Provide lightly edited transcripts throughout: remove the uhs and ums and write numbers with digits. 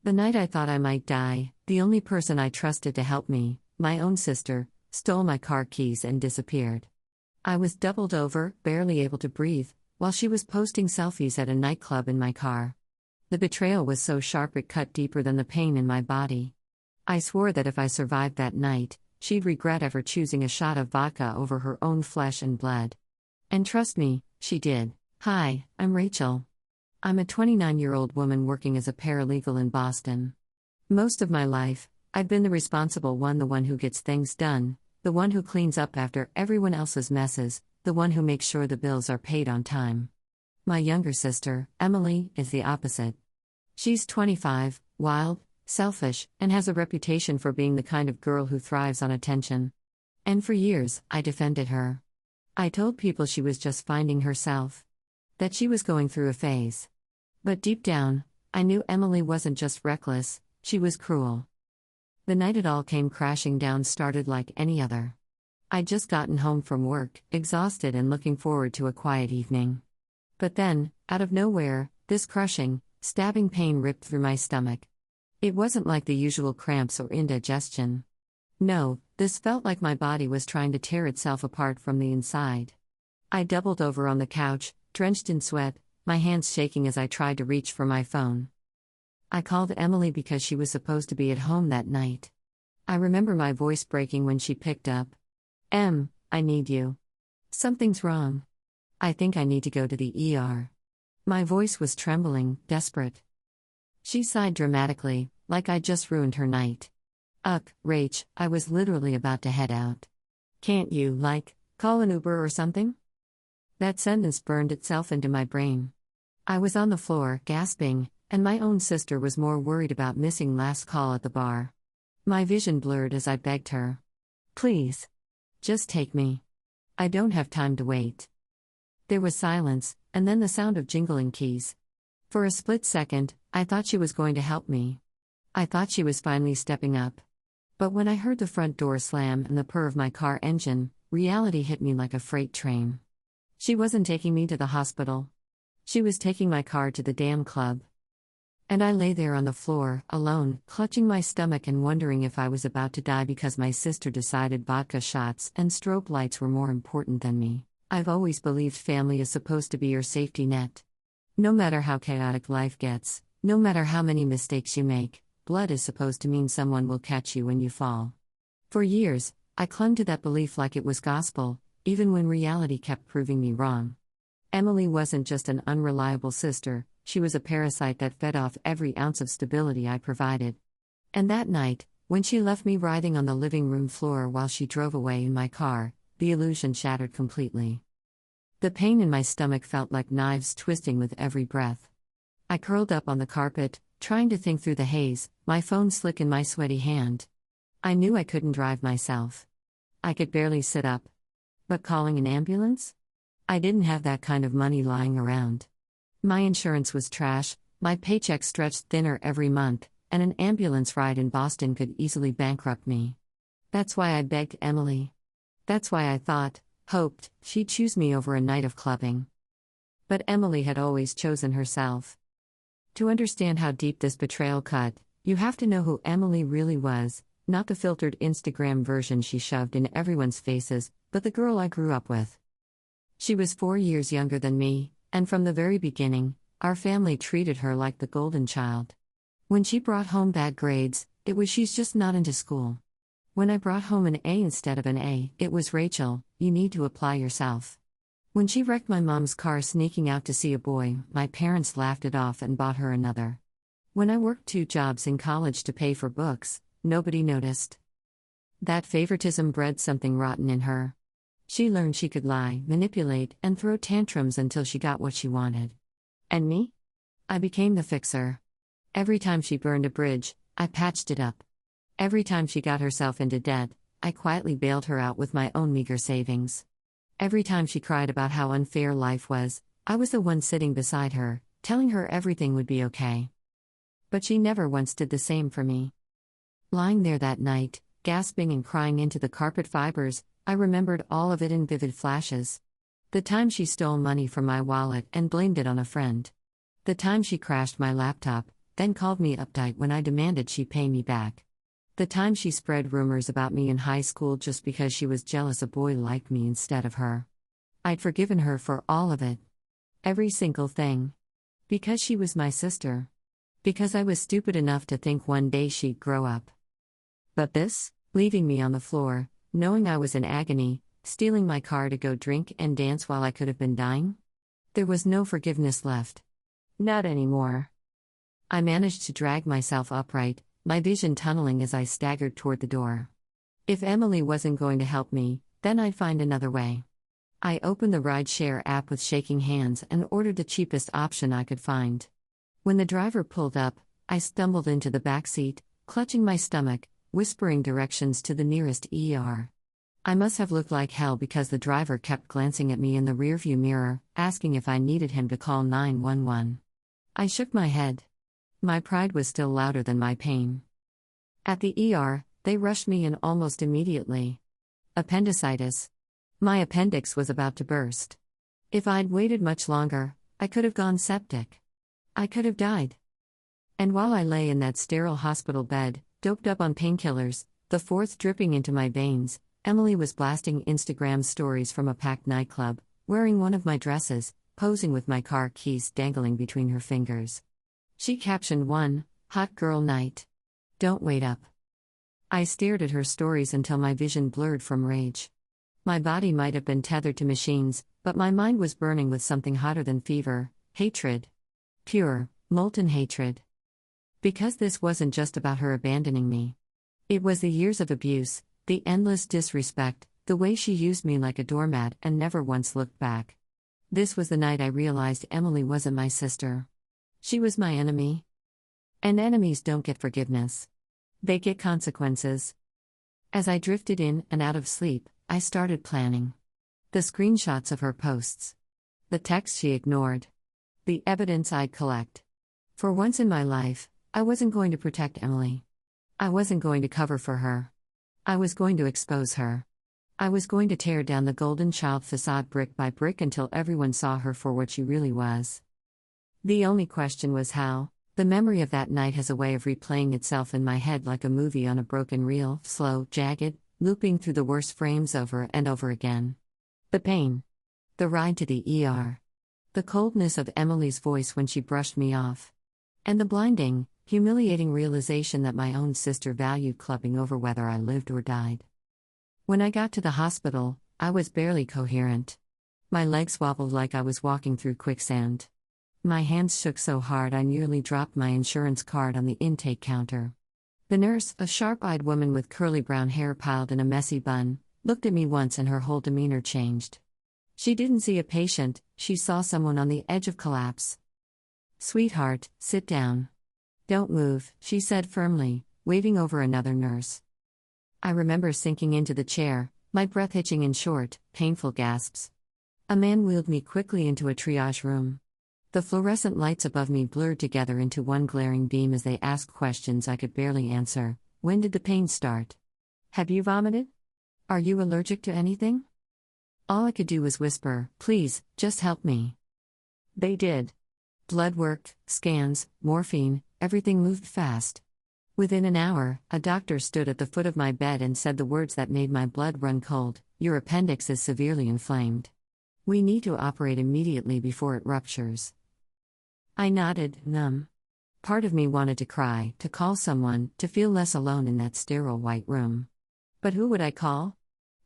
The night I thought I might die, the only person I trusted to help me, my own sister, stole my car keys and disappeared. I was doubled over, barely able to breathe, while she was posting selfies at a nightclub in my car. The betrayal was so sharp it cut deeper than the pain in my body. I swore that if I survived that night, she'd regret ever choosing a shot of vodka over her own flesh and blood. And trust me, she did. Hi, I'm Rachel. I'm a 29-year-old woman working as a paralegal in Boston. Most of my life, I've been the responsible one, the one who gets things done, the one who cleans up after everyone else's messes, the one who makes sure the bills are paid on time. My younger sister, Emily, is the opposite. She's 25, wild, selfish, and has a reputation for being the kind of girl who thrives on attention. And for years, I defended her. I told people she was just finding herself, that she was going through a phase. But deep down, I knew Emily wasn't just reckless, she was cruel. The night it all came crashing down started like any other. I'd just gotten home from work, exhausted and looking forward to a quiet evening. But then, out of nowhere, this crushing, stabbing pain ripped through my stomach. It wasn't like the usual cramps or indigestion. No, this felt like my body was trying to tear itself apart from the inside. I doubled over on the couch, drenched in sweat, my hands shaking as I tried to reach for my phone. I called Emily because she was supposed to be at home that night. I remember my voice breaking when she picked up. "Em, I need you. Something's wrong. I think I need to go to the ER." My voice was trembling, desperate. She sighed dramatically, like I'd just ruined her night. Rach, I was literally about to head out. "Can't you, call an Uber or something?" That sentence burned itself into my brain. I was on the floor, gasping, and my own sister was more worried about missing last call at the bar. My vision blurred as I begged her. "Please. Just take me. I don't have time to wait." There was silence, and then the sound of jingling keys. For a split second, I thought she was going to help me. I thought she was finally stepping up. But when I heard the front door slam and the purr of my car engine, reality hit me like a freight train. She wasn't taking me to the hospital. She was taking my car to the damn club. And I lay there on the floor, alone, clutching my stomach and wondering if I was about to die because my sister decided vodka shots and strobe lights were more important than me. I've always believed family is supposed to be your safety net. No matter how chaotic life gets, no matter how many mistakes you make, blood is supposed to mean someone will catch you when you fall. For years, I clung to that belief like it was gospel, even when reality kept proving me wrong. Emily wasn't just an unreliable sister, she was a parasite that fed off every ounce of stability I provided. And that night, when she left me writhing on the living room floor while she drove away in my car, the illusion shattered completely. The pain in my stomach felt like knives twisting with every breath. I curled up on the carpet, trying to think through the haze, my phone slick in my sweaty hand. I knew I couldn't drive myself. I could barely sit up. But calling an ambulance? I didn't have that kind of money lying around. My insurance was trash, my paycheck stretched thinner every month, and an ambulance ride in Boston could easily bankrupt me. That's why I begged Emily. That's why I thought, hoped, she'd choose me over a night of clubbing. But Emily had always chosen herself. To understand how deep this betrayal cut, you have to know who Emily really was, not the filtered Instagram version she shoved in everyone's faces, but the girl I grew up with. She was 4 years younger than me, and from the very beginning, our family treated her like the golden child. When she brought home bad grades, it was "she's just not into school." When I brought home an A instead of an A, it was "Rachel, you need to apply yourself." When she wrecked my mom's car sneaking out to see a boy, my parents laughed it off and bought her another. When I worked 2 jobs in college to pay for books, nobody noticed. That favoritism bred something rotten in her. She learned she could lie, manipulate, and throw tantrums until she got what she wanted. And me? I became the fixer. Every time she burned a bridge, I patched it up. Every time she got herself into debt, I quietly bailed her out with my own meager savings. Every time she cried about how unfair life was, I was the one sitting beside her, telling her everything would be okay. But she never once did the same for me. Lying there that night, gasping and crying into the carpet fibers, I remembered all of it in vivid flashes. The time she stole money from my wallet and blamed it on a friend. The time she crashed my laptop, then called me uptight when I demanded she pay me back. The time she spread rumors about me in high school just because she was jealous a boy liked me instead of her. I'd forgiven her for all of it. Every single thing. Because she was my sister. Because I was stupid enough to think one day she'd grow up. But this, leaving me on the floor, knowing I was in agony, stealing my car to go drink and dance while I could have been dying? There was no forgiveness left. Not anymore. I managed to drag myself upright, my vision tunneling as I staggered toward the door. If Emily wasn't going to help me, then I'd find another way. I opened the rideshare app with shaking hands and ordered the cheapest option I could find. When the driver pulled up, I stumbled into the back seat, clutching my stomach, whispering directions to the nearest ER. I must have looked like hell because the driver kept glancing at me in the rearview mirror, asking if I needed him to call 911. I shook my head. My pride was still louder than my pain. At the ER, they rushed me in almost immediately. Appendicitis. My appendix was about to burst. If I'd waited much longer, I could have gone septic. I could have died. And while I lay in that sterile hospital bed, doped up on painkillers, the fourth dripping into my veins, Emily was blasting Instagram stories from a packed nightclub, wearing one of my dresses, posing with my car keys dangling between her fingers. She captioned one, "Hot girl night. Don't wait up." I stared at her stories until my vision blurred from rage. My body might have been tethered to machines, but my mind was burning with something hotter than fever: hatred. Pure, molten hatred. Because this wasn't just about her abandoning me. It was the years of abuse, the endless disrespect, the way she used me like a doormat and never once looked back. This was the night I realized Emily wasn't my sister. She was my enemy. And enemies don't get forgiveness. They get consequences. As I drifted in and out of sleep, I started planning. The screenshots of her posts. The texts she ignored. The evidence I'd collect. For once in my life, I wasn't going to protect Emily. I wasn't going to cover for her. I was going to expose her. I was going to tear down the golden child facade brick by brick until everyone saw her for what she really was. The only question was how. The memory of that night has a way of replaying itself in my head like a movie on a broken reel, slow, jagged, looping through the worst frames over and over again. The pain. The ride to the ER. The coldness of Emily's voice when she brushed me off. And the blinding, humiliating realization that my own sister valued clubbing over whether I lived or died. When I got to the hospital, I was barely coherent. My legs wobbled like I was walking through quicksand. My hands shook so hard I nearly dropped my insurance card on the intake counter. The nurse, a sharp-eyed woman with curly brown hair piled in a messy bun, looked at me once and her whole demeanor changed. She didn't see a patient, she saw someone on the edge of collapse. "Sweetheart, sit down. Don't move," she said firmly, waving over another nurse. I remember sinking into the chair, my breath hitching in short, painful gasps. A man wheeled me quickly into a triage room. The fluorescent lights above me blurred together into one glaring beam as they asked questions I could barely answer. When did the pain start? Have you vomited? Are you allergic to anything? All I could do was whisper, "Please, just help me." They did. Blood work, scans, morphine, everything moved fast. Within an hour, a doctor stood at the foot of my bed and said the words that made my blood run cold: "Your appendix is severely inflamed. We need to operate immediately before it ruptures." I nodded, numb. Part of me wanted to cry, to call someone, to feel less alone in that sterile white room. But who would I call?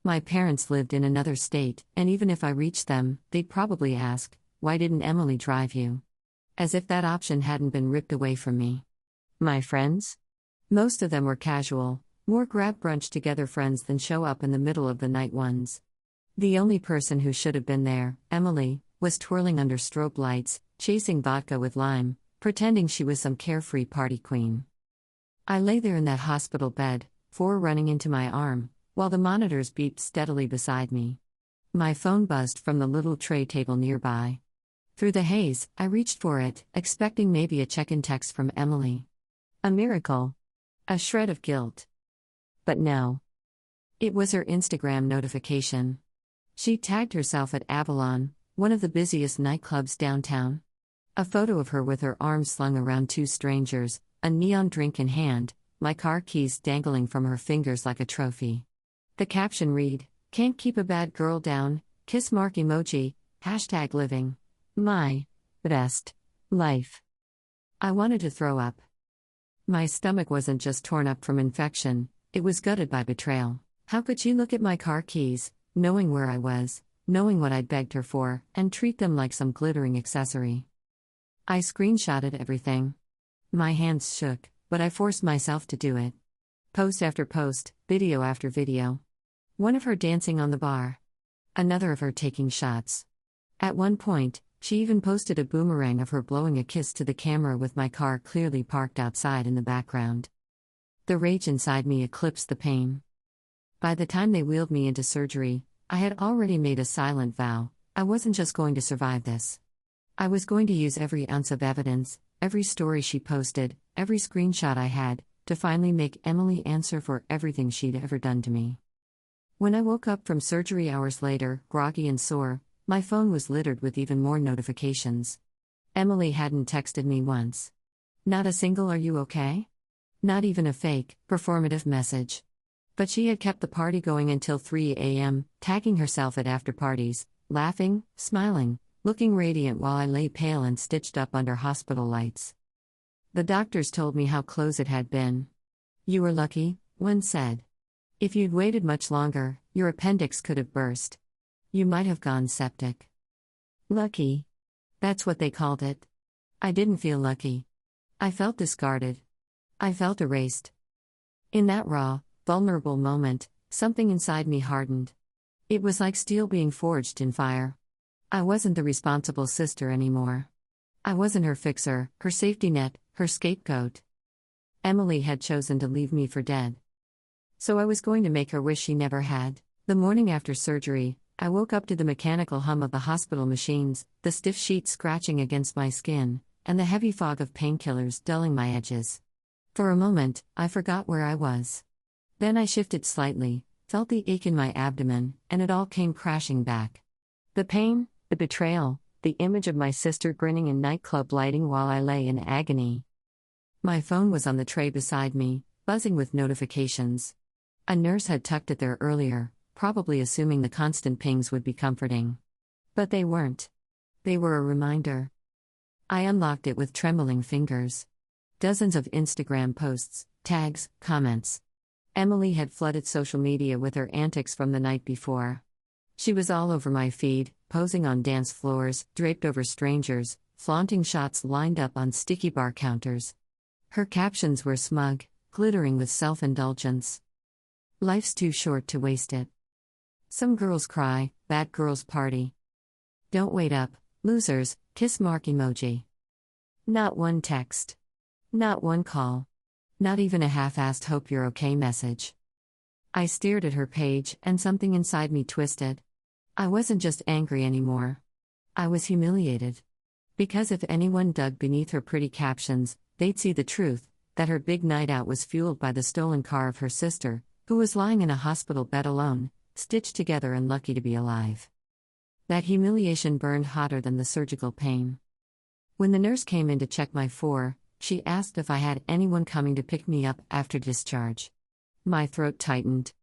My parents lived in another state, and even if I reached them, they'd probably ask, "Why didn't Emily drive you?" As if that option hadn't been ripped away from me. My friends? Most of them were casual, more grab brunch together friends than show up in the middle of the night ones. The only person who should have been there, Emily, was twirling under strobe lights, chasing vodka with lime, pretending she was some carefree party queen. I lay there in that hospital bed, 4 running into my arm, while the monitors beeped steadily beside me. My phone buzzed from the little tray table nearby. Through the haze, I reached for it, expecting maybe a check-in text from Emily. A miracle. A shred of guilt. But no. It was her Instagram notification. She tagged herself at Avalon, one of the busiest nightclubs downtown. A photo of her with her arms slung around two strangers, a neon drink in hand, my car keys dangling from her fingers like a trophy. The caption read, "Can't keep a bad girl down, kiss mark emoji, #living. My best life." I wanted to throw up. My stomach wasn't just torn up from infection, it was gutted by betrayal. How could she look at my car keys, knowing where I was, knowing what I'd begged her for, and treat them like some glittering accessory? I screenshotted everything. My hands shook, but I forced myself to do it. Post after post, video after video. One of her dancing on the bar. Another of her taking shots. At one point, she even posted a boomerang of her blowing a kiss to the camera with my car clearly parked outside in the background. The rage inside me eclipsed the pain. By the time they wheeled me into surgery, I had already made a silent vow: I wasn't just going to survive this. I was going to use every ounce of evidence, every story she posted, every screenshot I had, to finally make Emily answer for everything she'd ever done to me. When I woke up from surgery hours later, groggy and sore, my phone was littered with even more notifications. Emily hadn't texted me once. Not a single "Are you okay?" Not even a fake, performative message. But she had kept the party going until 3 a.m., tagging herself at after-parties, laughing, smiling, looking radiant while I lay pale and stitched up under hospital lights. The doctors told me how close it had been. "You were lucky," one said. "If you'd waited much longer, your appendix could have burst. You might have gone septic." Lucky. That's what they called it. I didn't feel lucky. I felt discarded. I felt erased. In that raw, vulnerable moment, something inside me hardened. It was like steel being forged in fire. I wasn't the responsible sister anymore. I wasn't her fixer, her safety net, her scapegoat. Emily had chosen to leave me for dead. So I was going to make her wish she never had. The morning after surgery, I woke up to the mechanical hum of the hospital machines, the stiff sheets scratching against my skin, and the heavy fog of painkillers dulling my edges. For a moment, I forgot where I was. Then I shifted slightly, felt the ache in my abdomen, and it all came crashing back. The pain, the betrayal, the image of my sister grinning in nightclub lighting while I lay in agony. My phone was on the tray beside me, buzzing with notifications. A nurse had tucked it there earlier, probably assuming the constant pings would be comforting. But they weren't. They were a reminder. I unlocked it with trembling fingers. Dozens of Instagram posts, tags, comments. Emily had flooded social media with her antics from the night before. She was all over my feed, posing on dance floors, draped over strangers, flaunting shots lined up on sticky bar counters. Her captions were smug, glittering with self-indulgence. Life's too short to waste it. Some girls cry, bad girls party. Don't wait up, losers, kiss mark emoji. Not one text. Not one call. Not even a half-assed hope you're okay message. I stared at her page and something inside me twisted. I wasn't just angry anymore. I was humiliated. Because if anyone dug beneath her pretty captions, they'd see the truth, that her big night out was fueled by the stolen car of her sister, who was lying in a hospital bed alone, stitched together and lucky to be alive. That humiliation burned hotter than the surgical pain. When the nurse came in to check my she asked if I had anyone coming to pick me up after discharge. My throat tightened.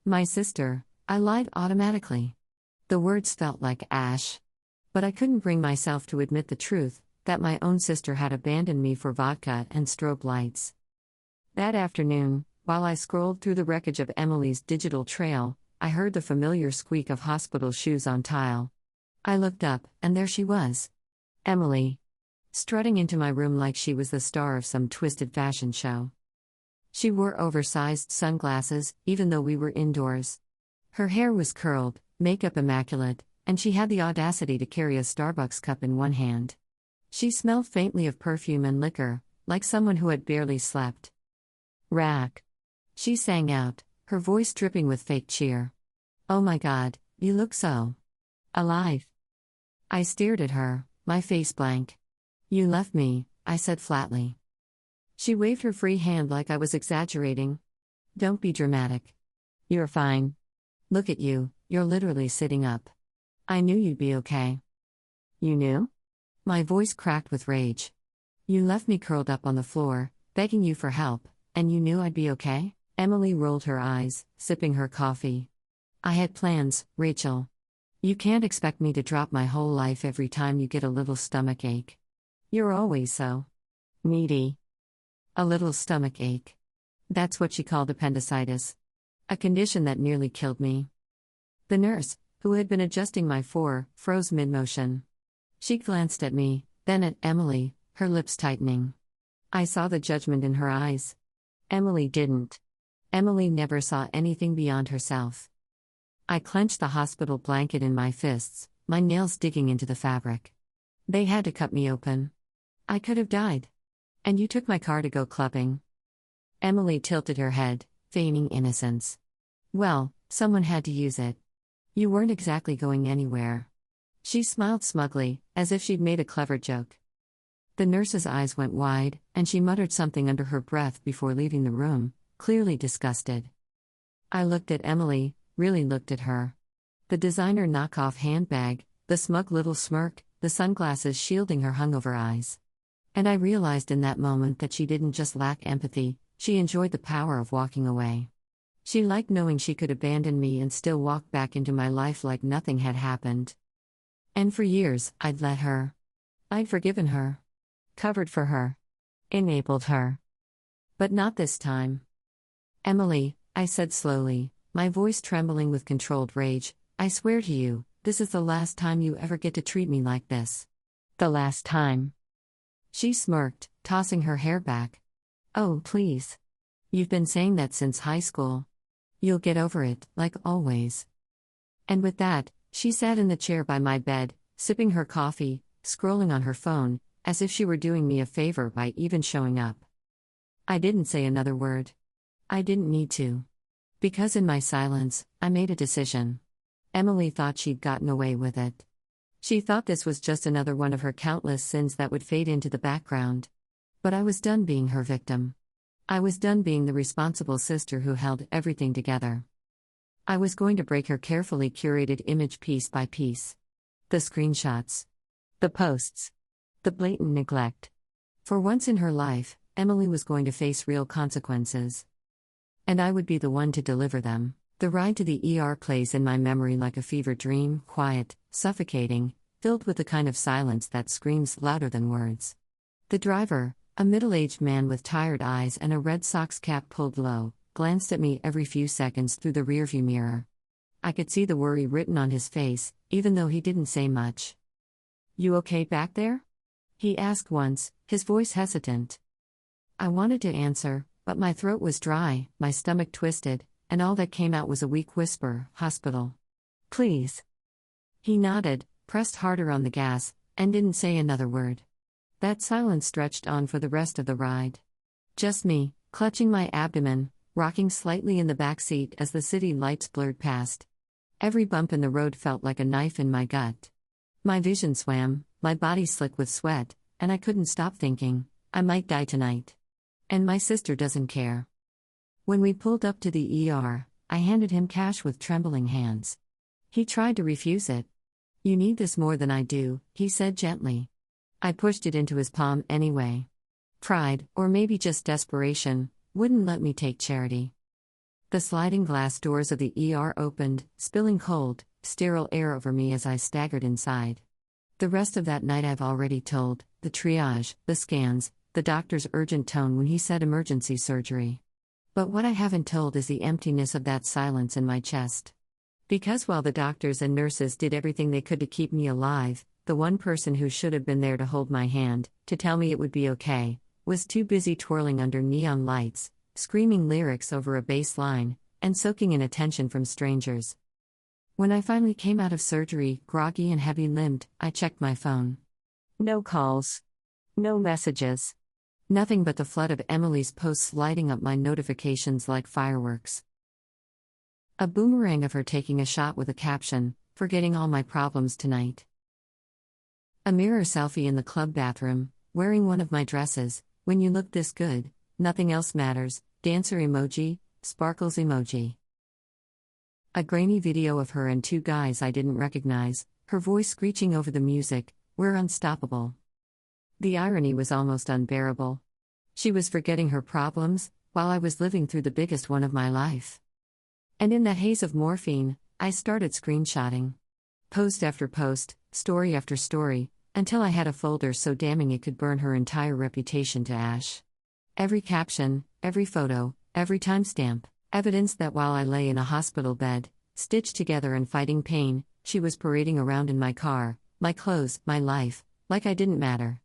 My sister, I lied automatically. The words felt like ash. But I couldn't bring myself to admit the truth, that my own sister had abandoned me for vodka and strobe lights. That afternoon, while I scrolled through the wreckage of Emily's digital trail, I heard the familiar squeak of hospital shoes on tile. I looked up, and there she was. Emily. Strutting into my room like she was the star of some twisted fashion show. She wore oversized sunglasses, even though we were indoors. Her hair was curled, makeup immaculate, and she had the audacity to carry a Starbucks cup in one hand. She smelled faintly of perfume and liquor, like someone who had barely slept. "Rack." She sang out, her voice dripping with fake cheer. "Oh my God, you look so alive." I stared at her, my face blank. "You left me," I said flatly. She waved her free hand like I was exaggerating. "Don't be dramatic. You're fine. Look at you, you're literally sitting up. I knew you'd be okay." "You knew?" My voice cracked with rage. You left me curled up on the floor, begging you for help, and you knew I'd be okay? Emily rolled her eyes, sipping her coffee. I had plans, Rachel. You can't expect me to drop my whole life every time you get a little stomach ache. You're always so needy. A little stomach ache. That's what she called appendicitis. A condition that nearly killed me. The nurse, who had been adjusting my froze mid-motion. She glanced at me, then at Emily, her lips tightening. I saw the judgment in her eyes. Emily didn't. Emily never saw anything beyond herself. I clenched the hospital blanket in my fists, my nails digging into the fabric. They had to cut me open. I could have died. And you took my car to go clubbing. Emily tilted her head, feigning innocence. Well, someone had to use it. You weren't exactly going anywhere. She smiled smugly, as if she'd made a clever joke. The nurse's eyes went wide, and she muttered something under her breath before leaving the room, clearly disgusted. I looked at Emily, really looked at her. The designer knockoff handbag, the smug little smirk, the sunglasses shielding her hungover eyes. And I realized in that moment that she didn't just lack empathy, she enjoyed the power of walking away. She liked knowing she could abandon me and still walk back into my life like nothing had happened. And for years, I'd let her. I'd forgiven her. Covered for her. Enabled her. But not this time. Emily, I said slowly, my voice trembling with controlled rage, I swear to you, this is the last time you ever get to treat me like this. The last time. She smirked, tossing her hair back. Oh, please. You've been saying that since high school. You'll get over it, like always. And with that, she sat in the chair by my bed, sipping her coffee, scrolling on her phone, as if she were doing me a favor by even showing up. I didn't say another word. I didn't need to. Because in my silence, I made a decision. Emily thought she'd gotten away with it. She thought this was just another one of her countless sins that would fade into the background. But I was done being her victim. I was done being the responsible sister who held everything together. I was going to break her carefully curated image piece by piece. The screenshots. The posts. The blatant neglect. For once in her life, Emily was going to face real consequences. And I would be the one to deliver them. The ride to the ER plays in my memory like a fever dream, quiet, suffocating, filled with the kind of silence that screams louder than words. The driver, a middle-aged man with tired eyes and a Red Sox cap pulled low, glanced at me every few seconds through the rearview mirror. I could see the worry written on his face, even though he didn't say much. "You okay back there?" he asked once, his voice hesitant. I wanted to answer, but my throat was dry, my stomach twisted, and all that came out was a weak whisper, "Hospital. Please." He nodded, pressed harder on the gas, and didn't say another word. That silence stretched on for the rest of the ride. Just me, clutching my abdomen, rocking slightly in the back seat as the city lights blurred past. Every bump in the road felt like a knife in my gut. My vision swam, my body slick with sweat, and I couldn't stop thinking, I might die tonight. And my sister doesn't care. When we pulled up to the ER, I handed him cash with trembling hands. He tried to refuse it. "You need this more than I do," he said gently. I pushed it into his palm anyway. Pride, or maybe just desperation, wouldn't let me take charity. The sliding glass doors of the ER opened, spilling cold, sterile air over me as I staggered inside. The rest of that night I've already told, the triage, the scans, the doctor's urgent tone when he said emergency surgery. But what I haven't told is the emptiness of that silence in my chest. Because while the doctors and nurses did everything they could to keep me alive, the one person who should have been there to hold my hand, to tell me it would be okay, was too busy twirling under neon lights, screaming lyrics over a bass line, and soaking in attention from strangers. When I finally came out of surgery, groggy and heavy-limbed, I checked my phone. No calls. No messages. Nothing but the flood of Emily's posts lighting up my notifications like fireworks. A boomerang of her taking a shot with a caption, "Forgetting all my problems tonight." A mirror selfie in the club bathroom, wearing one of my dresses, "When you look this good, nothing else matters," dancer emoji, sparkles emoji. A grainy video of her and two guys I didn't recognize, her voice screeching over the music, We're unstoppable. The irony was almost unbearable. She was forgetting her problems, while I was living through the biggest one of my life. And in that haze of morphine, I started screenshotting. Post after post, story after story, until I had a folder so damning it could burn her entire reputation to ash. Every caption, every photo, every timestamp, evidence that while I lay in a hospital bed, stitched together and fighting pain, she was parading around in my car, my clothes, my life, like I didn't matter.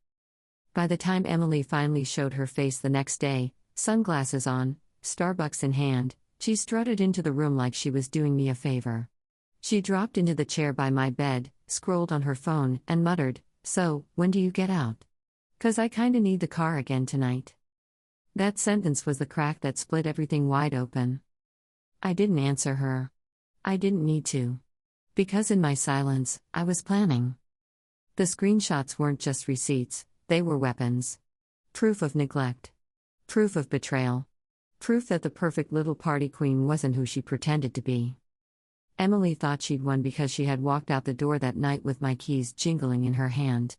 By the time Emily finally showed her face the next day, sunglasses on, Starbucks in hand, she strutted into the room like she was doing me a favor. She dropped into the chair by my bed, scrolled on her phone, and muttered, "So, when do you get out? 'Cause I kinda need the car again tonight." That sentence was the crack that split everything wide open. I didn't answer her. I didn't need to. Because in my silence, I was planning. The screenshots weren't just receipts, they were weapons. Proof of neglect. Proof of betrayal. Proof that the perfect little party queen wasn't who she pretended to be. Emily thought she'd won because she had walked out the door that night with my keys jingling in her hand.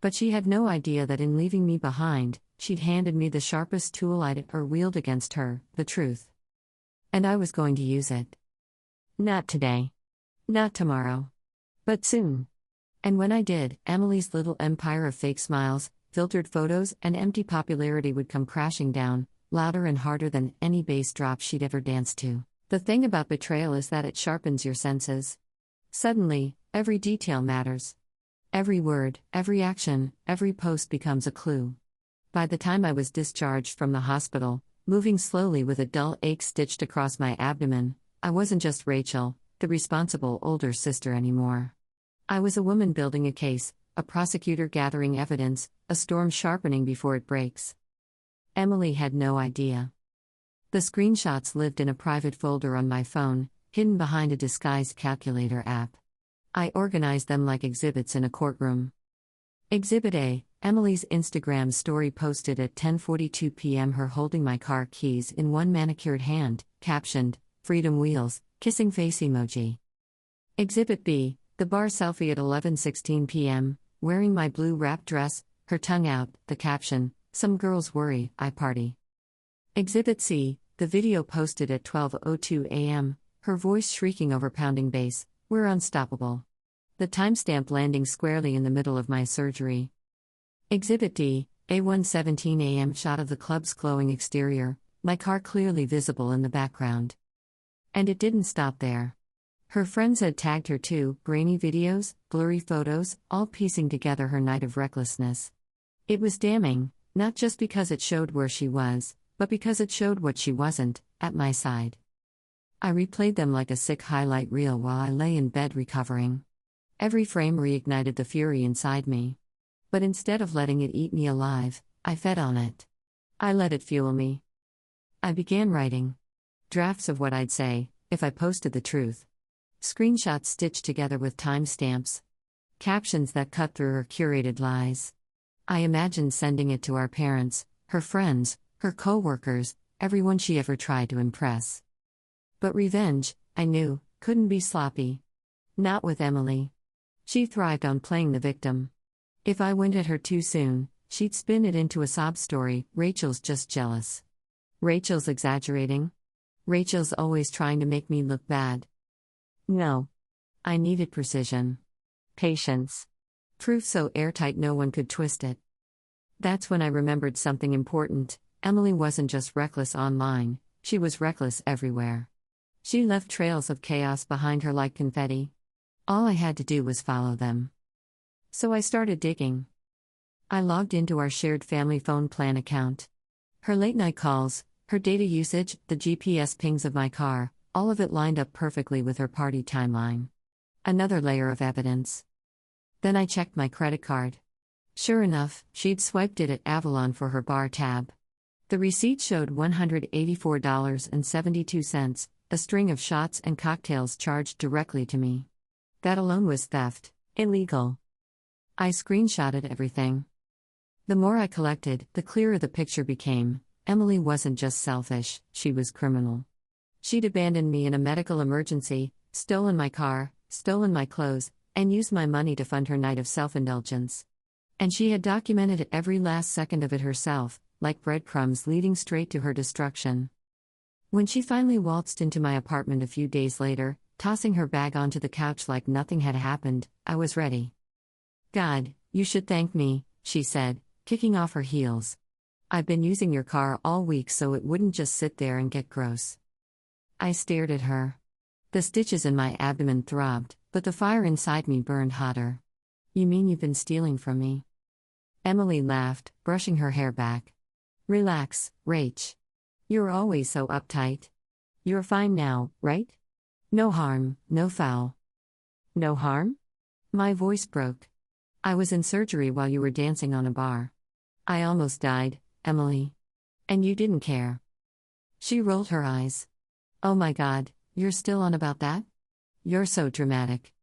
But she had no idea that in leaving me behind, she'd handed me the sharpest tool I'd ever wielded against her, the truth. And I was going to use it. Not today. Not tomorrow. But soon. And when I did, Emily's little empire of fake smiles, filtered photos, and empty popularity would come crashing down, louder and harder than any bass drop she'd ever danced to. The thing about betrayal is that it sharpens your senses. Suddenly, every detail matters. Every word, every action, every post becomes a clue. By the time I was discharged from the hospital, moving slowly with a dull ache stitched across my abdomen, I wasn't just Rachel, the responsible older sister anymore. I was a woman building a case, a prosecutor gathering evidence, a storm sharpening before it breaks. Emily had no idea. The screenshots lived in a private folder on my phone, hidden behind a disguised calculator app. I organized them like exhibits in a courtroom. Exhibit A, Emily's Instagram story posted at 10:42 p.m. her holding my car keys in one manicured hand, captioned, "Freedom Wheels, kissing face emoji." Exhibit B, the bar selfie at 11:16 p.m., wearing my blue wrap dress, her tongue out, the caption, "Some girls worry, I party." Exhibit C, the video posted at 12:02 a.m., her voice shrieking over pounding bass, "We're unstoppable." The timestamp landing squarely in the middle of my surgery. Exhibit D, a 1:17 a.m. shot of the club's glowing exterior, my car clearly visible in the background. And it didn't stop there. Her friends had tagged her too, grainy videos, blurry photos, all piecing together her night of recklessness. It was damning, not just because it showed where she was, but because it showed what she wasn't, at my side. I replayed them like a sick highlight reel while I lay in bed recovering. Every frame reignited the fury inside me. But instead of letting it eat me alive, I fed on it. I let it fuel me. I began writing. Drafts of what I'd say, if I posted the truth. Screenshots stitched together with timestamps. Captions that cut through her curated lies. I imagined sending it to our parents, her friends, her co-workers, everyone she ever tried to impress. But revenge, I knew, couldn't be sloppy. Not with Emily. She thrived on playing the victim. If I went at her too soon, she'd spin it into a sob story, "Rachel's just jealous. Rachel's exaggerating. Rachel's always trying to make me look bad." No. I needed precision. Patience. Proof so airtight no one could twist it. That's when I remembered something important. Emily wasn't just reckless online, she was reckless everywhere. She left trails of chaos behind her like confetti. All I had to do was follow them. So I started digging. I logged into our shared family phone plan account. Her late-night calls, her data usage, the GPS pings of my car, all of it lined up perfectly with her party timeline. Another layer of evidence. Then I checked my credit card. Sure enough, she'd swiped it at Avalon for her bar tab. The receipt showed $184.72, a string of shots and cocktails charged directly to me. That alone was theft. Illegal. I screenshotted everything. The more I collected, the clearer the picture became. Emily wasn't just selfish, she was criminal. She'd abandoned me in a medical emergency, stolen my car, stolen my clothes, and used my money to fund her night of self-indulgence. And she had documented every last second of it herself, like breadcrumbs leading straight to her destruction. When she finally waltzed into my apartment a few days later, tossing her bag onto the couch like nothing had happened, I was ready. "God, you should thank me," she said, kicking off her heels. "I've been using your car all week so it wouldn't just sit there and get gross." I stared at her. The stitches in my abdomen throbbed, but the fire inside me burned hotter. "You mean you've been stealing from me?" Emily laughed, brushing her hair back. "Relax, Rach. You're always so uptight. You're fine now, right? No harm, no foul." "No harm?" My voice broke. "I was in surgery while you were dancing on a bar. I almost died, Emily. And you didn't care." She rolled her eyes. "Oh my God, you're still on about that? You're so dramatic."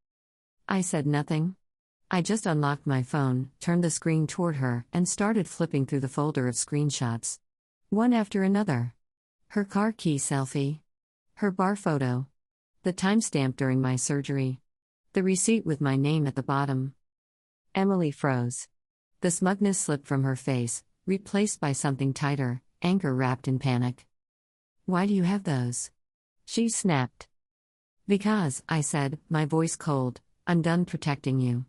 I said nothing. I just unlocked my phone, turned the screen toward her, and started flipping through the folder of screenshots. One after another. Her car key selfie. Her bar photo. The timestamp during my surgery. The receipt with my name at the bottom. Emily froze. The smugness slipped from her face, replaced by something tighter, anger wrapped in panic. "Why do you have those?" She snapped. "Because," I said, my voice cold, "I'm done protecting you."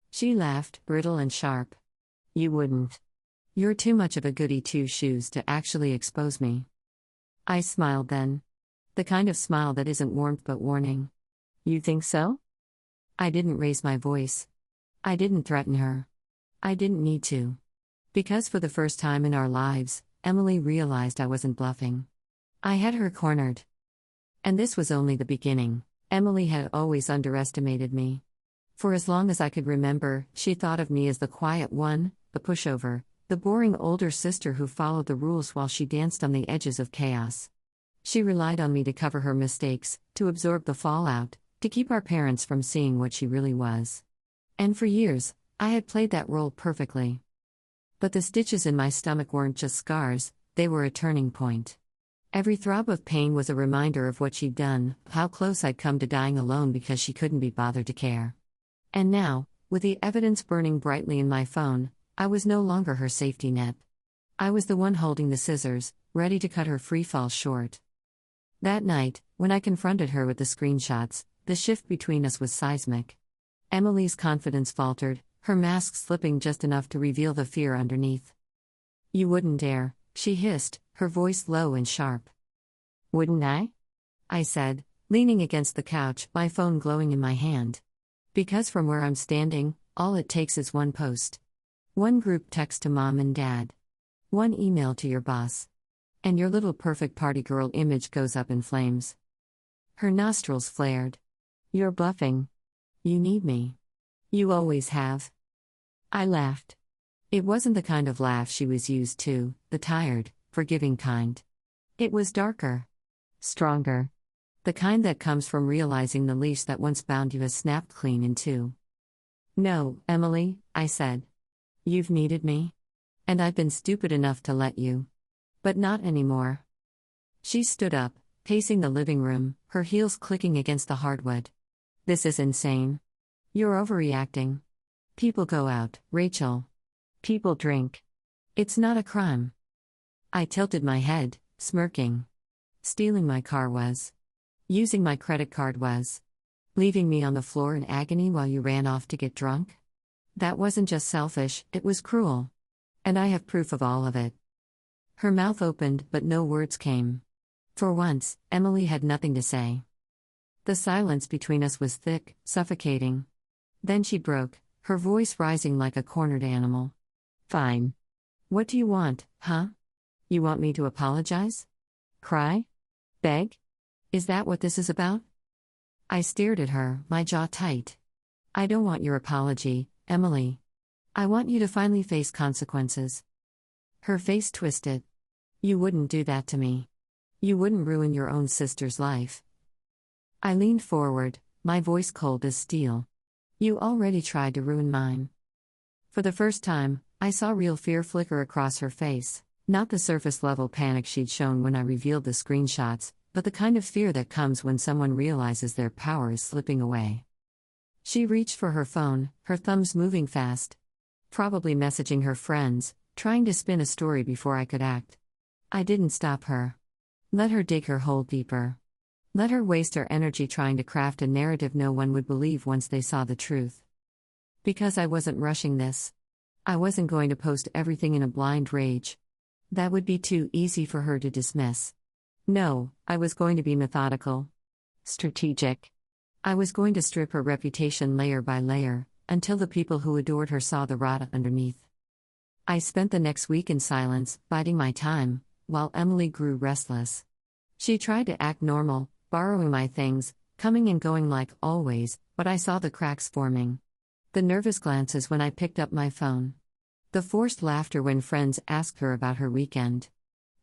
She laughed, brittle and sharp. "You wouldn't. You're too much of a goody two-shoes to actually expose me." I smiled then. The kind of smile that isn't warmth but warning. "You think so?" I didn't raise my voice. I didn't threaten her. I didn't need to. Because for the first time in our lives, Emily realized I wasn't bluffing. I had her cornered. And this was only the beginning. Emily had always underestimated me. For as long as I could remember, she thought of me as the quiet one, the pushover, the boring older sister who followed the rules while she danced on the edges of chaos. She relied on me to cover her mistakes, to absorb the fallout, to keep our parents from seeing what she really was. And for years, I had played that role perfectly. But the stitches in my stomach weren't just scars, they were a turning point. Every throb of pain was a reminder of what she'd done, how close I'd come to dying alone because she couldn't be bothered to care. And now, with the evidence burning brightly in my phone, I was no longer her safety net. I was the one holding the scissors, ready to cut her free fall short. That night, when I confronted her with the screenshots, the shift between us was seismic. Emily's confidence faltered, her mask slipping just enough to reveal the fear underneath. "You wouldn't dare," she hissed, her voice low and sharp. "Wouldn't I?" I said, leaning against the couch, my phone glowing in my hand. Because from where I'm standing, all it takes is one post. One group text to mom and dad. One email to your boss. And your little perfect party girl image goes up in flames. Her nostrils flared. "You're bluffing. You need me. You always have." I laughed. It wasn't the kind of laugh she was used to, the tired, forgiving kind. It was darker. Stronger. The kind that comes from realizing the leash that once bound you has snapped clean in two. "No, Emily," I said. "You've needed me. And I've been stupid enough to let you. But not anymore." She stood up, pacing the living room, her heels clicking against the hardwood. "This is insane. You're overreacting. People go out, Rachel. People drink. It's not a crime." I tilted my head, smirking. Stealing my car was. Using my credit card was. Leaving me on the floor in agony while you ran off to get drunk? That wasn't just selfish, it was cruel. And I have proof of all of it. Her mouth opened, but no words came. For once, Emily had nothing to say. The silence between us was thick, suffocating. Then she broke, her voice rising like a cornered animal. "Fine. What do you want, huh? You want me to apologize? Cry? Beg? Is that what this is about?" I stared at her, my jaw tight. "I don't want your apology, Emily. I want you to finally face consequences." Her face twisted. "You wouldn't do that to me. You wouldn't ruin your own sister's life." I leaned forward, my voice cold as steel. "You already tried to ruin mine." For the first time, I saw real fear flicker across her face, not the surface-level panic she'd shown when I revealed the screenshots, but the kind of fear that comes when someone realizes their power is slipping away. She reached for her phone, her thumbs moving fast. Probably messaging her friends, trying to spin a story before I could act. I didn't stop her. Let her dig her hole deeper. Let her waste her energy trying to craft a narrative no one would believe once they saw the truth. Because I wasn't rushing this. I wasn't going to post everything in a blind rage. That would be too easy for her to dismiss. No, I was going to be methodical. Strategic. I was going to strip her reputation layer by layer, until the people who adored her saw the rot underneath. I spent the next week in silence, biding my time, while Emily grew restless. She tried to act normal, borrowing my things, coming and going like always, but I saw the cracks forming. The nervous glances when I picked up my phone. The forced laughter when friends asked her about her weekend.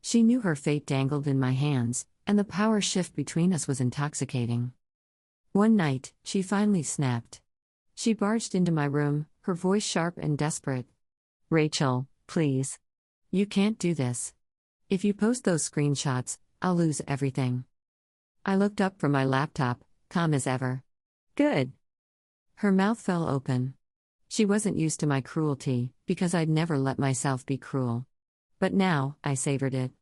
She knew her fate dangled in my hands, and the power shift between us was intoxicating. One night, she finally snapped. She barged into my room, her voice sharp and desperate. "Rachel, please. You can't do this. If you post those screenshots, I'll lose everything." I looked up from my laptop, calm as ever. "Good." Her mouth fell open. She wasn't used to my cruelty, because I'd never let myself be cruel. But now, I savored it.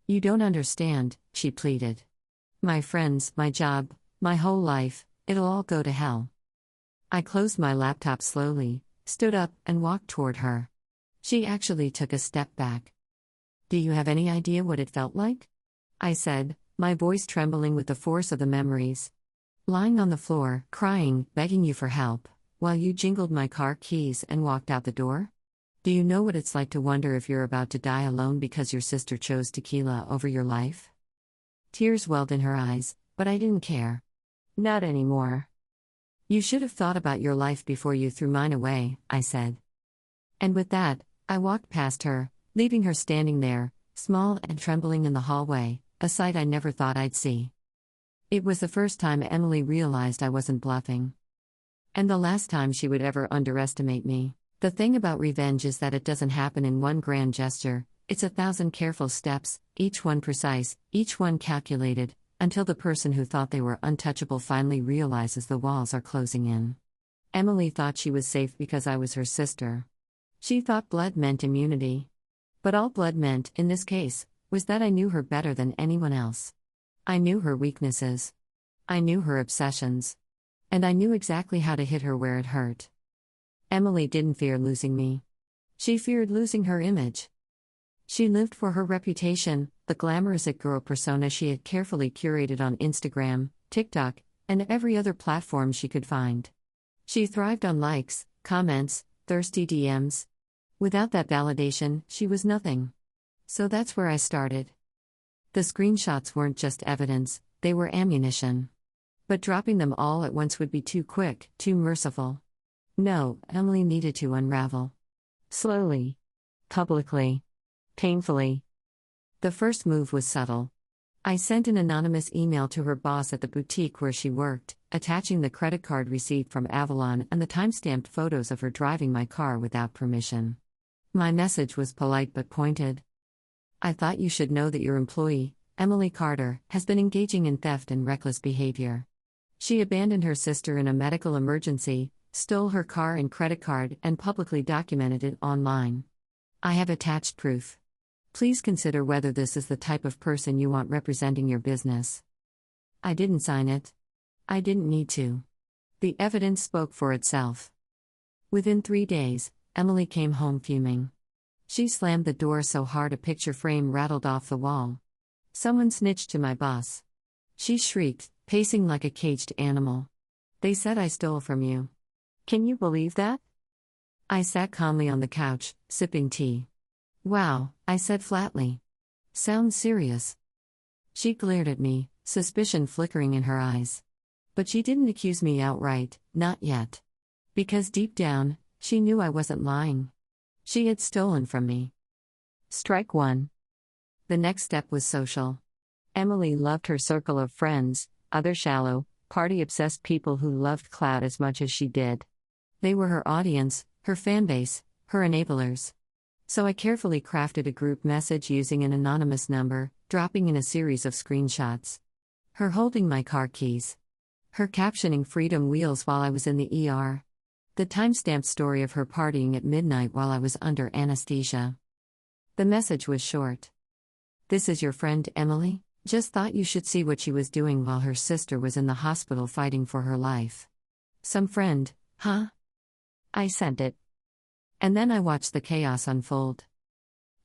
"You don't understand," she pleaded. "My friends, my job, my whole life, it'll all go to hell." I closed my laptop slowly, stood up, and walked toward her. She actually took a step back. "Do you have any idea what it felt like?" I said, my voice trembling with the force of the memories. "Lying on the floor, crying, begging you for help, while you jingled my car keys and walked out the door? Do you know what it's like to wonder if you're about to die alone because your sister chose tequila over your life?" Tears welled in her eyes, but I didn't care. Not anymore. "You should have thought about your life before you threw mine away," I said. And with that, I walked past her, leaving her standing there, small and trembling in the hallway, a sight I never thought I'd see. It was the first time Emily realized I wasn't bluffing. And the last time she would ever underestimate me. The thing about revenge is that it doesn't happen in one grand gesture, it's 1,000 careful steps, each one precise, each one calculated, until the person who thought they were untouchable finally realizes the walls are closing in. Emily thought she was safe because I was her sister. She thought blood meant immunity. But all blood meant, in this case, was that I knew her better than anyone else. I knew her weaknesses. I knew her obsessions. And I knew exactly how to hit her where it hurt. Emily didn't fear losing me. She feared losing her image. She lived for her reputation, the glamorous it-girl persona she had carefully curated on Instagram, TikTok, and every other platform she could find. She thrived on likes, comments, thirsty DMs. Without that validation, she was nothing. So that's where I started. The screenshots weren't just evidence, they were ammunition. But dropping them all at once would be too quick, too merciful. No, Emily needed to unravel. Slowly. Publicly. Painfully. The first move was subtle. I sent an anonymous email to her boss at the boutique where she worked, attaching the credit card receipt from Avalon and the time-stamped photos of her driving my car without permission. My message was polite but pointed. "I thought you should know that your employee, Emily Carter, has been engaging in theft and reckless behavior. She abandoned her sister in a medical emergency, stole her car and credit card, and publicly documented it online. I have attached proof. Please consider whether this is the type of person you want representing your business." I didn't sign it. I didn't need to. The evidence spoke for itself. Within 3 days, Emily came home fuming. She slammed the door so hard a picture frame rattled off the wall. "Someone snitched to my boss." She shrieked, pacing like a caged animal. "They said I stole from you. Can you believe that?" I sat calmly on the couch, sipping tea. "Wow," I said flatly. "Sounds serious." She glared at me, suspicion flickering in her eyes. But she didn't accuse me outright, not yet. Because deep down, she knew I wasn't lying. She had stolen from me. Strike one. The next step was social. Emily loved her circle of friends, other shallow, party-obsessed people who loved clout as much as she did. They were her audience, her fanbase, her enablers. So I carefully crafted a group message using an anonymous number, dropping in a series of screenshots. Her holding my car keys. Her captioning freedom wheels while I was in the ER. The timestamped story of her partying at midnight while I was under anesthesia. The message was short. This is your friend Emily? Just thought you should see what she was doing while her sister was in the hospital fighting for her life. Some friend, huh? I sent it. And then I watched the chaos unfold.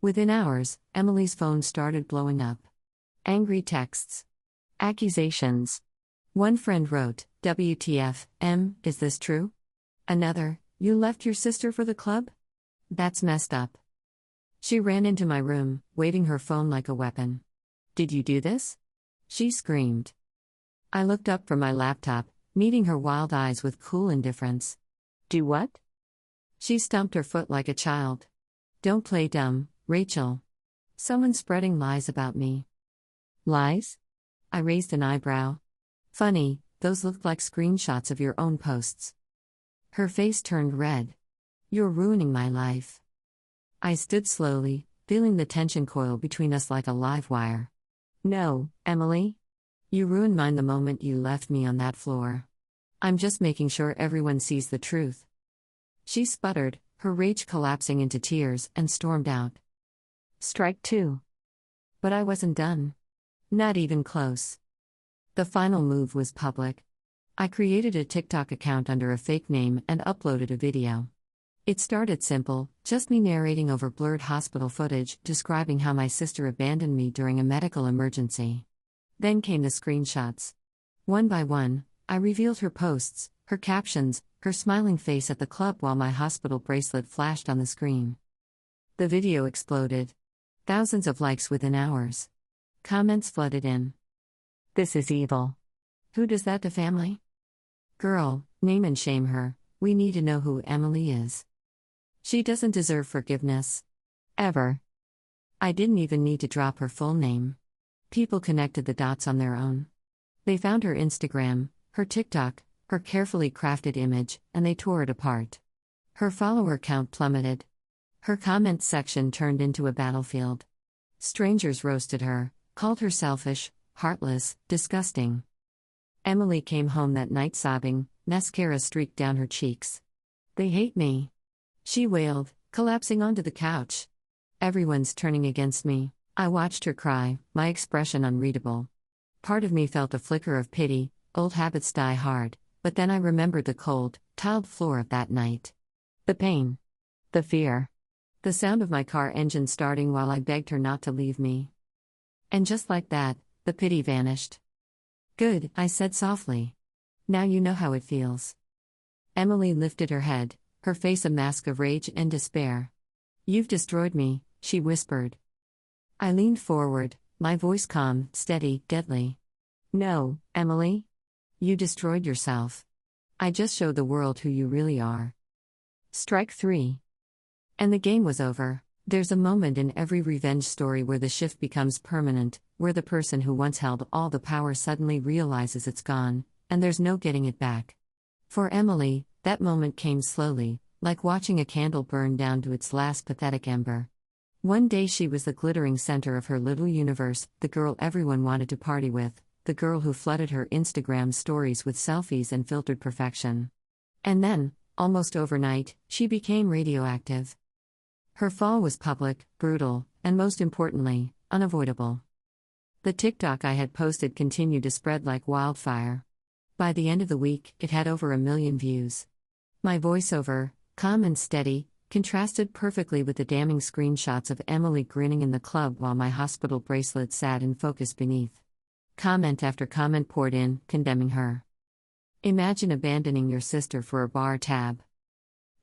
Within hours, Emily's phone started blowing up. Angry texts. Accusations. One friend wrote, WTF, Em, is this true? Another, you left your sister for the club? That's messed up. She ran into my room, waving her phone like a weapon. Did you do this? She screamed. I looked up from my laptop, meeting her wild eyes with cool indifference. Do what? She stomped her foot like a child. Don't play dumb, Rachel. Someone's spreading lies about me. Lies? I raised an eyebrow. Funny, those looked like screenshots of your own posts. Her face turned red. You're ruining my life. I stood slowly, feeling the tension coil between us like a live wire. No, Emily. You ruined mine the moment you left me on that floor. I'm just making sure everyone sees the truth. She sputtered, her rage collapsing into tears, and stormed out. Strike two. But I wasn't done. Not even close. The final move was public. I created a TikTok account under a fake name and uploaded a video. It started simple, just me narrating over blurred hospital footage, describing how my sister abandoned me during a medical emergency. Then came the screenshots. One by one, I revealed her posts, her captions, her smiling face at the club while my hospital bracelet flashed on the screen. The video exploded. Thousands of likes within hours. Comments flooded in. This is evil. Who does that to family? Girl, name and shame her. We need to know who Emily is. She doesn't deserve forgiveness. Ever. I didn't even need to drop her full name. People connected the dots on their own. They found her Instagram, her TikTok, her carefully crafted image, and they tore it apart. Her follower count plummeted. Her comments section turned into a battlefield. Strangers roasted her, called her selfish, heartless, disgusting. Emily came home that night sobbing, mascara streaked down her cheeks. They hate me. She wailed, collapsing onto the couch. Everyone's turning against me. I watched her cry, my expression unreadable. Part of me felt a flicker of pity, old habits die hard, but then I remembered the cold, tiled floor of that night. The pain. The fear. The sound of my car engine starting while I begged her not to leave me. And just like that, the pity vanished. Good, I said softly. Now you know how it feels. Emily lifted her head, her face a mask of rage and despair. You've destroyed me, she whispered. I leaned forward, my voice calm, steady, deadly. No, Emily. You destroyed yourself. I just showed the world who you really are. Strike three. And the game was over. There's a moment in every revenge story where the shift becomes permanent, where the person who once held all the power suddenly realizes it's gone, and there's no getting it back. For Emily, that moment came slowly, like watching a candle burn down to its last pathetic ember. One day she was the glittering center of her little universe, the girl everyone wanted to party with, the girl who flooded her Instagram stories with selfies and filtered perfection. And then, almost overnight, she became radioactive. Her fall was public, brutal, and most importantly, unavoidable. The TikTok I had posted continued to spread like wildfire. By the end of the week, it had over 1 million views. My voiceover, calm and steady, contrasted perfectly with the damning screenshots of Emily grinning in the club while my hospital bracelet sat in focus beneath. Comment after comment poured in, condemning her. Imagine abandoning your sister for a bar tab.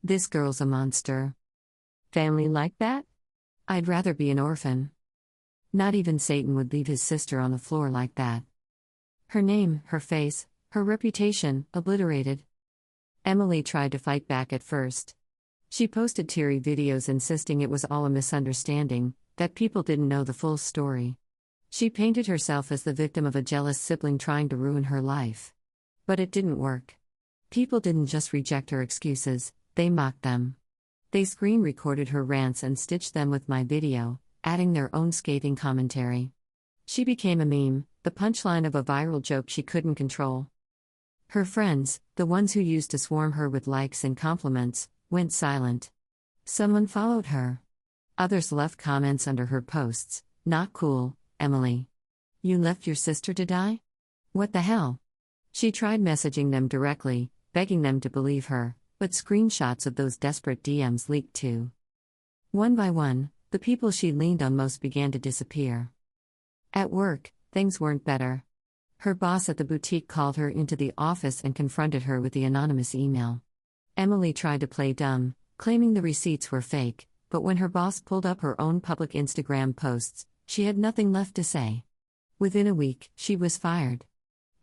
This girl's a monster. Family like that? I'd rather be an orphan. Not even Satan would leave his sister on the floor like that. Her name, her face, her reputation, obliterated. Emily tried to fight back at first. She posted teary videos insisting it was all a misunderstanding, that people didn't know the full story. She painted herself as the victim of a jealous sibling trying to ruin her life. But it didn't work. People didn't just reject her excuses, they mocked them. They screen recorded her rants and stitched them with my video, adding their own scathing commentary. She became a meme, the punchline of a viral joke she couldn't control. Her friends, the ones who used to swarm her with likes and compliments, went silent. Some unfollowed her. Others left comments under her posts. Not cool, Emily. You left your sister to die? What the hell? She tried messaging them directly, begging them to believe her, but screenshots of those desperate DMs leaked too. One by one, the people she leaned on most began to disappear. At work, things weren't better. Her boss at the boutique called her into the office and confronted her with the anonymous email. Emily tried to play dumb, claiming the receipts were fake, but when her boss pulled up her own public Instagram posts, she had nothing left to say. Within a week, she was fired.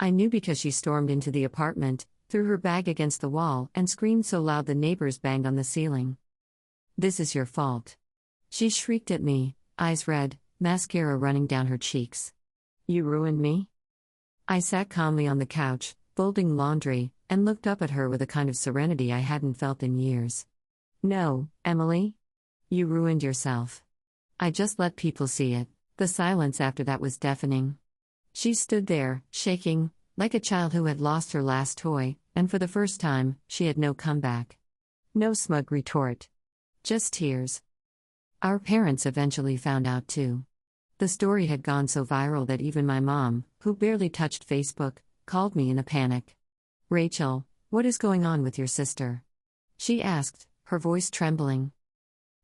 I knew because she stormed into the apartment, threw her bag against the wall, and screamed so loud the neighbors banged on the ceiling. "This is your fault." She shrieked at me, eyes red, mascara running down her cheeks. "You ruined me?" I sat calmly on the couch, folding laundry, and looked up at her with a kind of serenity I hadn't felt in years. "No, Emily. You ruined yourself." I just let people see it. The silence after that was deafening. She stood there, shaking, like a child who had lost her last toy, and for the first time, she had no comeback. No smug retort. Just tears. Our parents eventually found out too. The story had gone so viral that even my mom, who barely touched Facebook, called me in a panic. "Rachel, what is going on with your sister?" she asked, her voice trembling.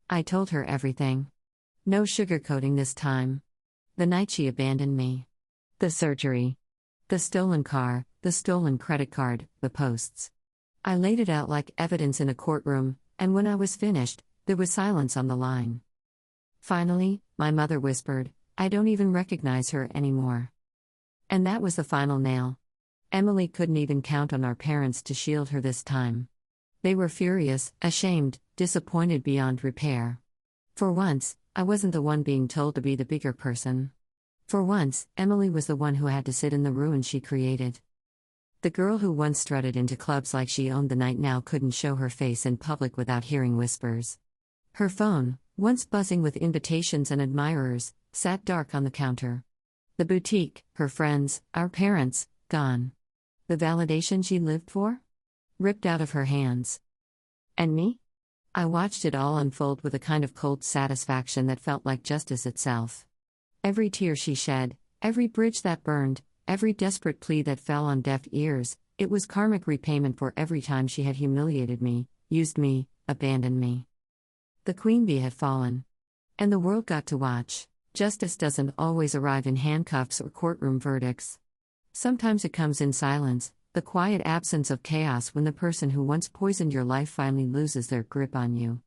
I told her everything. No sugarcoating this time. The night she abandoned me. The surgery. The stolen car, the stolen credit card, the posts. I laid it out like evidence in a courtroom, and when I was finished, there was silence on the line. Finally, my mother whispered, "I don't even recognize her anymore." And that was the final nail. Emily couldn't even count on our parents to shield her this time. They were furious, ashamed, disappointed beyond repair. For once, I wasn't the one being told to be the bigger person. For once, Emily was the one who had to sit in the ruin she created. The girl who once strutted into clubs like she owned the night now couldn't show her face in public without hearing whispers. Her phone, once buzzing with invitations and admirers, sat dark on the counter. The boutique, her friends, our parents, gone. The validation she lived for? Ripped out of her hands. And me? I watched it all unfold with a kind of cold satisfaction that felt like justice itself. Every tear she shed, every bridge that burned, every desperate plea that fell on deaf ears, it was karmic repayment for every time she had humiliated me, used me, abandoned me. The queen bee had fallen. And the world got to watch. Justice doesn't always arrive in handcuffs or courtroom verdicts. Sometimes it comes in silence, the quiet absence of chaos when the person who once poisoned your life finally loses their grip on you.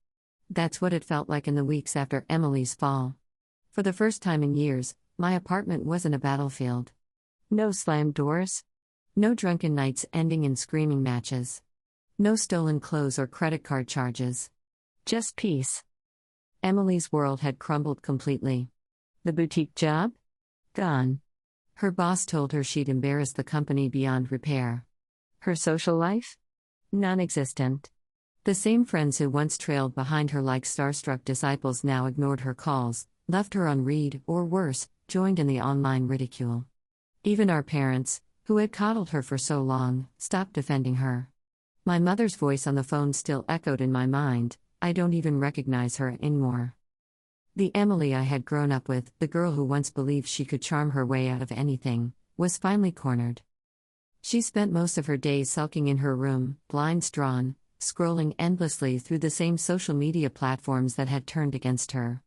That's what it felt like in the weeks after Emily's fall. For the first time in years, my apartment wasn't a battlefield. No slammed doors. No drunken nights ending in screaming matches. No stolen clothes or credit card charges. Just peace. Emily's world had crumbled completely. The boutique job? Gone. Her boss told her she'd embarrassed the company beyond repair. Her social life? Non-existent. The same friends who once trailed behind her like starstruck disciples now ignored her calls, left her unread, or worse, joined in the online ridicule. Even our parents, who had coddled her for so long, stopped defending her. My mother's voice on the phone still echoed in my mind. I don't even recognize her anymore. The Emily I had grown up with, the girl who once believed she could charm her way out of anything, was finally cornered. She spent most of her days sulking in her room, blinds drawn, scrolling endlessly through the same social media platforms that had turned against her.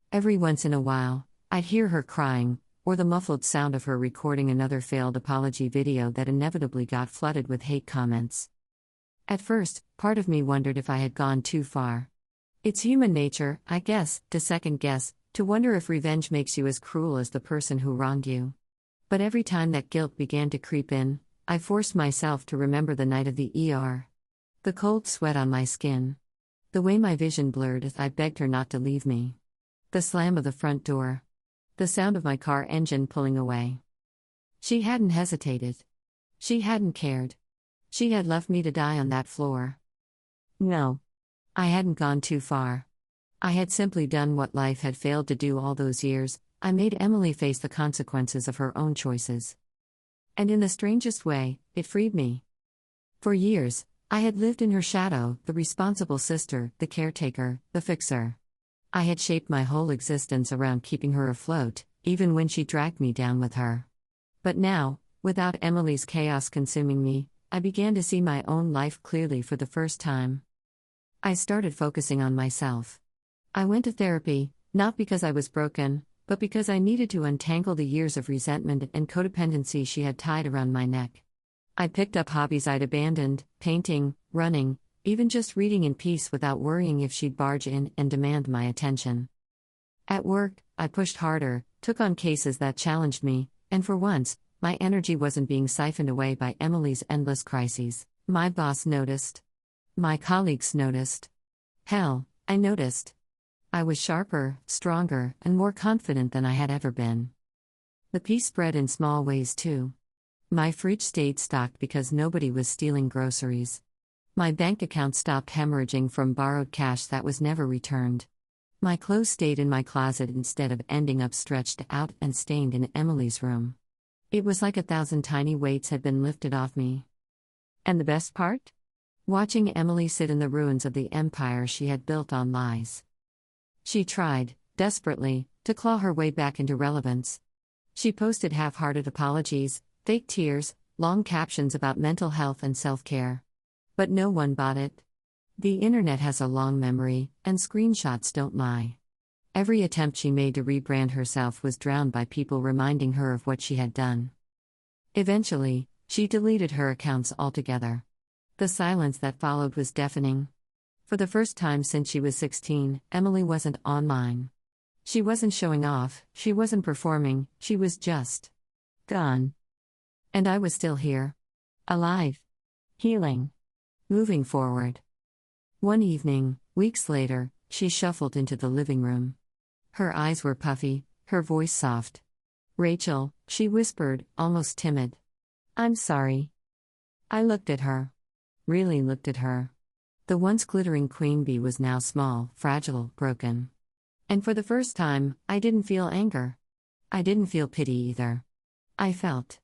Every once in a while, I'd hear her crying, or the muffled sound of her recording another failed apology video that inevitably got flooded with hate comments. At first, part of me wondered if I had gone too far. It's human nature, I guess, to second guess, to wonder if revenge makes you as cruel as the person who wronged you. But every time that guilt began to creep in, I forced myself to remember the night of the ER. The cold sweat on my skin. The way my vision blurred as I begged her not to leave me. The slam of the front door. The sound of my car engine pulling away. She hadn't hesitated. She hadn't cared. She had left me to die on that floor. No. I hadn't gone too far. I had simply done what life had failed to do all those years. I made Emily face the consequences of her own choices. And in the strangest way, it freed me. For years, I had lived in her shadow, the responsible sister, the caretaker, the fixer. I had shaped my whole existence around keeping her afloat, even when she dragged me down with her. But now, without Emily's chaos consuming me, I began to see my own life clearly for the first time. I started focusing on myself. I went to therapy, not because I was broken, but because I needed to untangle the years of resentment and codependency she had tied around my neck. I picked up hobbies I'd abandoned: painting, running, even just reading in peace without worrying if she'd barge in and demand my attention. At work, I pushed harder, took on cases that challenged me, and for once, my energy wasn't being siphoned away by Emily's endless crises. My boss noticed. My colleagues noticed. Hell, I noticed. I was sharper, stronger, and more confident than I had ever been. The peace spread in small ways too. My fridge stayed stocked because nobody was stealing groceries. My bank account stopped hemorrhaging from borrowed cash that was never returned. My clothes stayed in my closet instead of ending up stretched out and stained in Emily's room. It was like 1,000 tiny weights had been lifted off me. And the best part? Watching Emily sit in the ruins of the empire she had built on lies. She tried, desperately, to claw her way back into relevance. She posted half-hearted apologies, fake tears, long captions about mental health and self-care. But no one bought it. The internet has a long memory, and screenshots don't lie. Every attempt she made to rebrand herself was drowned by people reminding her of what she had done. Eventually, she deleted her accounts altogether. The silence that followed was deafening. For the first time since she was 16, Emily wasn't online. She wasn't showing off, she wasn't performing, she was just gone. And I was still here. Alive. Healing. Moving forward. One evening, weeks later, she shuffled into the living room. Her eyes were puffy, her voice soft. "Rachel," she whispered, almost timid. "I'm sorry." I looked at her. Really looked at her. The once glittering queen bee was now small, fragile, broken. And for the first time, I didn't feel anger. I didn't feel pity either. I felt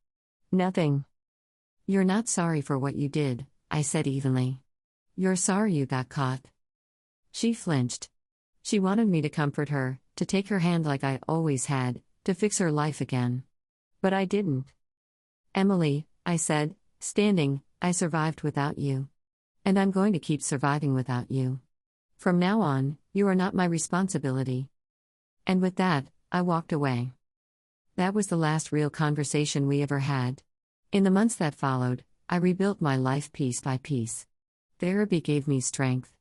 nothing. "You're not sorry for what you did," I said evenly. "You're sorry you got caught." She flinched. She wanted me to comfort her, to take her hand like I always had, to fix her life again. But I didn't. "Emily," I said, standing, "I survived without you. And I'm going to keep surviving without you. From now on, you are not my responsibility." And with that, I walked away. That was the last real conversation we ever had. In the months that followed, I rebuilt my life piece by piece. Therapy gave me strength.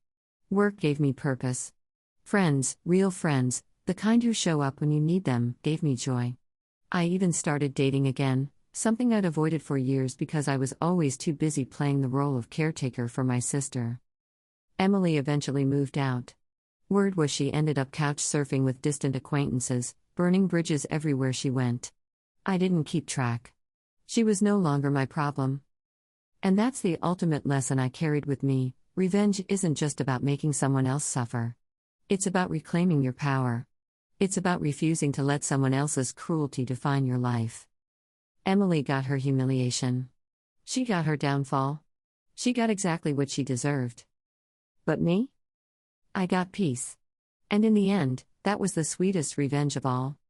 Work gave me purpose. Friends, real friends, the kind who show up when you need them, gave me joy. I even started dating again, something I'd avoided for years because I was always too busy playing the role of caretaker for my sister. Emily eventually moved out. Word was she ended up couch surfing with distant acquaintances, burning bridges everywhere she went. I didn't keep track. She was no longer my problem. And that's the ultimate lesson I carried with me: revenge isn't just about making someone else suffer. It's about reclaiming your power. It's about refusing to let someone else's cruelty define your life. Emily got her humiliation. She got her downfall. She got exactly what she deserved. But me? I got peace. And in the end, that was the sweetest revenge of all.